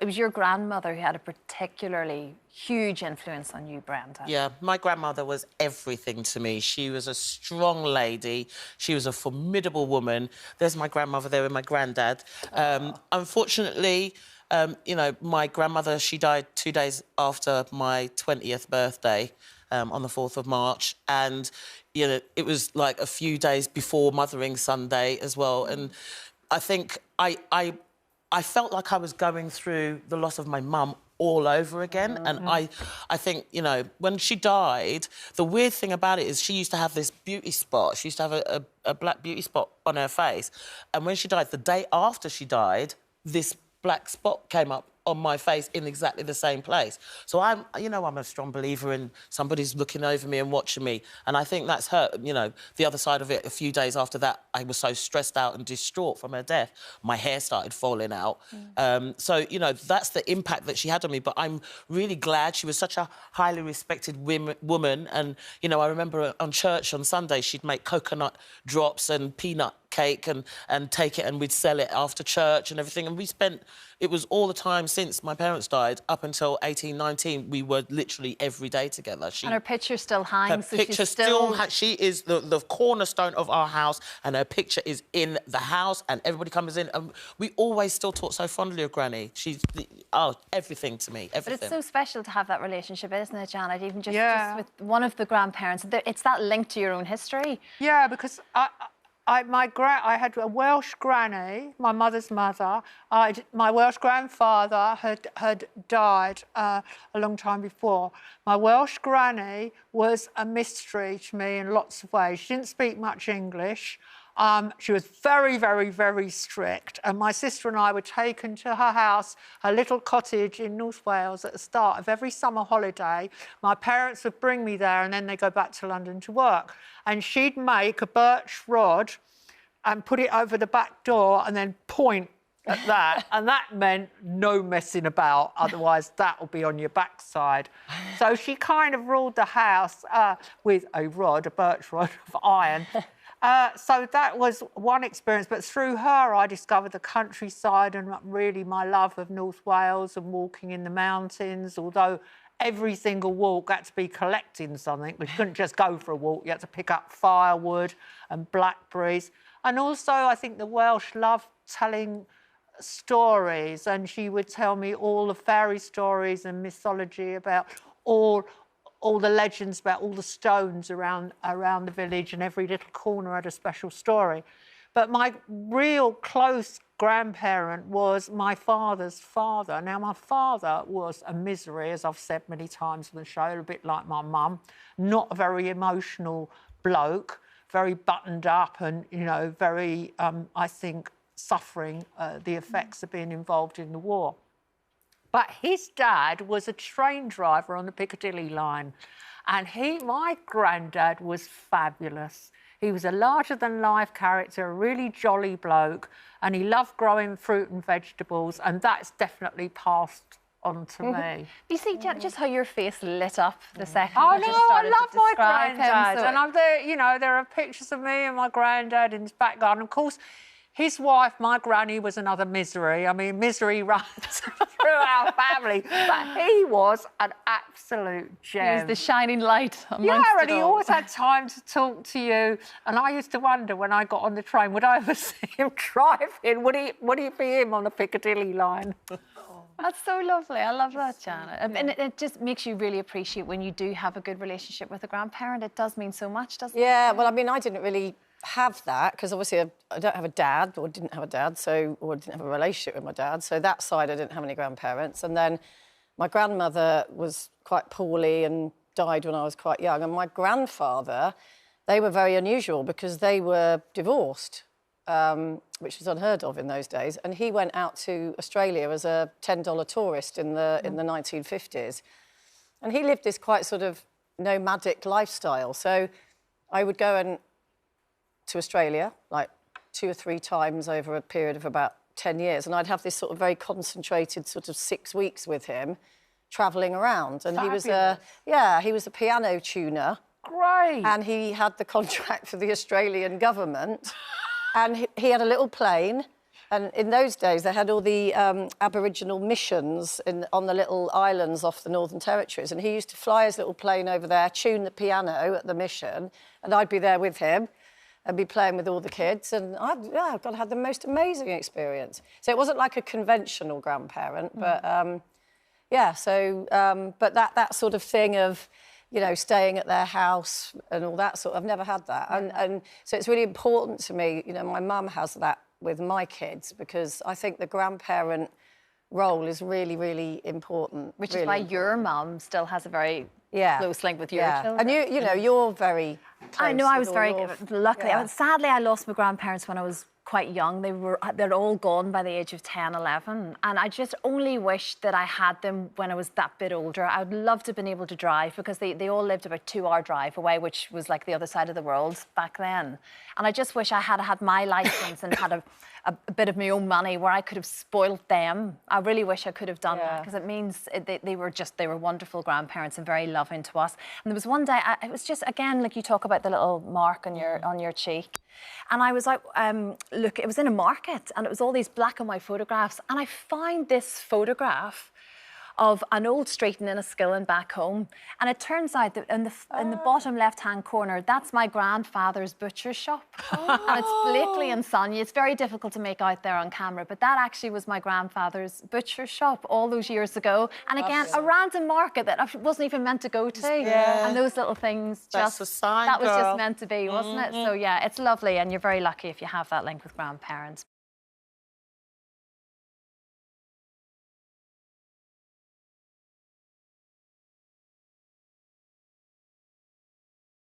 it was your grandmother who had a particularly huge influence on you, Brenda. Yeah, my grandmother was everything to me. She was a strong lady. She was a formidable woman. There's my grandmother there with my granddad. Unfortunately, you know, my grandmother, she died 2 days after my 20th birthday, on the 4th of March. And, you know, it was like a few days before Mothering Sunday as well. And I think I felt like I was going through the loss of my mum all over again. And I think, you know, when she died, the weird thing about it is she used to have this beauty spot. She used to have a black beauty spot on her face. And when she died, the day after she died, this black spot came up on my face in exactly the same place. So I'm a strong believer in somebody's looking over me and watching me. And I think that's her, you know, the other side of it. A few days after that, I was so stressed out and distraught from her death. My hair started falling out. So, you know, that's the impact that she had on me. But I'm really glad. She was such a highly respected woman. And, you know, I remember on church on Sunday, she'd make coconut drops and peanut cake and take it, and we'd sell it after church and everything. And we spent, it was all the time since my parents died up until 18, 19, we were literally every day together. And her picture still hangs. Her picture she is the cornerstone of our house, and her picture is in the house, and everybody comes in, and we always still talk so fondly of Granny. She's everything to me, everything. But it's so special to have that relationship, isn't it, Janet? Even just with one of the grandparents. It's that link to your own history. Yeah, because I had a Welsh granny, my mother's mother. My Welsh grandfather had died a long time before. My Welsh granny was a mystery to me in lots of ways. She didn't speak much English. She was very, very, very strict. And my sister and I were taken to her house, her little cottage in North Wales at the start of every summer holiday. My parents would bring me there and then they'd go back to London to work. And she'd make a birch rod and put it over the back door and then point at that. And that meant no messing about, otherwise that will be on your backside. So she kind of ruled the house with a birch rod of iron. So that was one experience, but through her I discovered the countryside and really my love of North Wales and walking in the mountains, although every single walk had to be collecting something. We couldn't just go for a walk, you had to pick up firewood and blackberries. And also I think the Welsh love telling stories, and she would tell me all the fairy stories and mythology about all the legends about all the stones around the village, and every little corner had a special story. But my real close grandparent was my father's father. Now, my father was a misery, as I've said many times on the show, a bit like my mum, not a very emotional bloke, very buttoned up and, you know, very, I think, suffering the effects of being involved in the war. But his dad was a train driver on the Piccadilly line, and my granddad was fabulous. He was a larger-than-life character, a really jolly bloke, and he loved growing fruit and vegetables, and that's definitely passed on to me. You see, just how your face lit up the second I you know, just started I love to my describe him, granddad. so And I'm there, you know, there are pictures of me and my granddad in his back garden. Of course, his wife, my granny, was another misery. I mean, misery runs through our family. But he was an absolute gem. he was the shining light amongst Yeah, and it he all. always had time to talk to you. And I used to wonder when I got on the train, would I ever see him driving? Would it be him on the Piccadilly line? That's so lovely. I love that, Janet. And it just makes you really appreciate when you do have a good relationship with a grandparent. It does mean so much, doesn't it? Yeah, well, I mean, I didn't really have that because obviously I don't have a dad, or didn't have a dad, or didn't have a relationship with my dad. So that side I didn't have any grandparents. And then my grandmother was quite poorly and died when I was quite young. And my grandfather, they were very unusual because they were divorced, which was unheard of in those days. And he went out to Australia as a $10 tourist in the 1950s. And he lived this quite sort of nomadic lifestyle. So I would go to Australia, like 2 or 3 times over a period of about 10 years. And I'd have this sort of very concentrated sort of 6 weeks with him, travelling around. And Fabulous. he was a piano tuner. Great. And he had the contract for the Australian government. And he had a little plane, And in those days, they had all the Aboriginal missions on the little islands off the Northern Territories. And he used to fly his little plane over there, tune the piano at the mission, and I'd be there with him and be playing with all the kids. And I had the most amazing experience. So it wasn't like a conventional grandparent, but but that sort of thing of, you know, staying at their house and all that sort of, I've never had that. And so it's really important to me, you know, my mum has that with my kids, because I think the grandparent role is really, really important. Which is why your mum still has a very close link with your children. And you know, you're very close. I know, I was very lucky. Yeah. Sadly, I lost my grandparents when I was quite young. They're all gone by the age of 10, 11. And I just only wish that I had them when I was that bit older. I would love to have been able to drive, because they all lived about a 2-hour drive away, which was like the other side of the world back then. And I just wish I had had my license and had a bit of my own money where I could have spoilt them. I really wish I could have done that, because it means they were wonderful grandparents and very loving to us. And there was one day, it was just, again, like you talk about the little mark on your cheek. And I was like, look, it was in a market and it was all these black and white photographs. And I found this photograph of an old street in Enniskillen back home. And it turns out that in the bottom left-hand corner, that's my grandfather's butcher shop. And it's Blakely and Sonia. It's very difficult to make out there on camera, but that actually was my grandfather's butcher shop all those years ago. And again, a random market that I wasn't even meant to go to. Yeah. And those little things, That's a sign, that was girl. just meant to be, wasn't it? So yeah, it's lovely, and you're very lucky if you have that link with grandparents.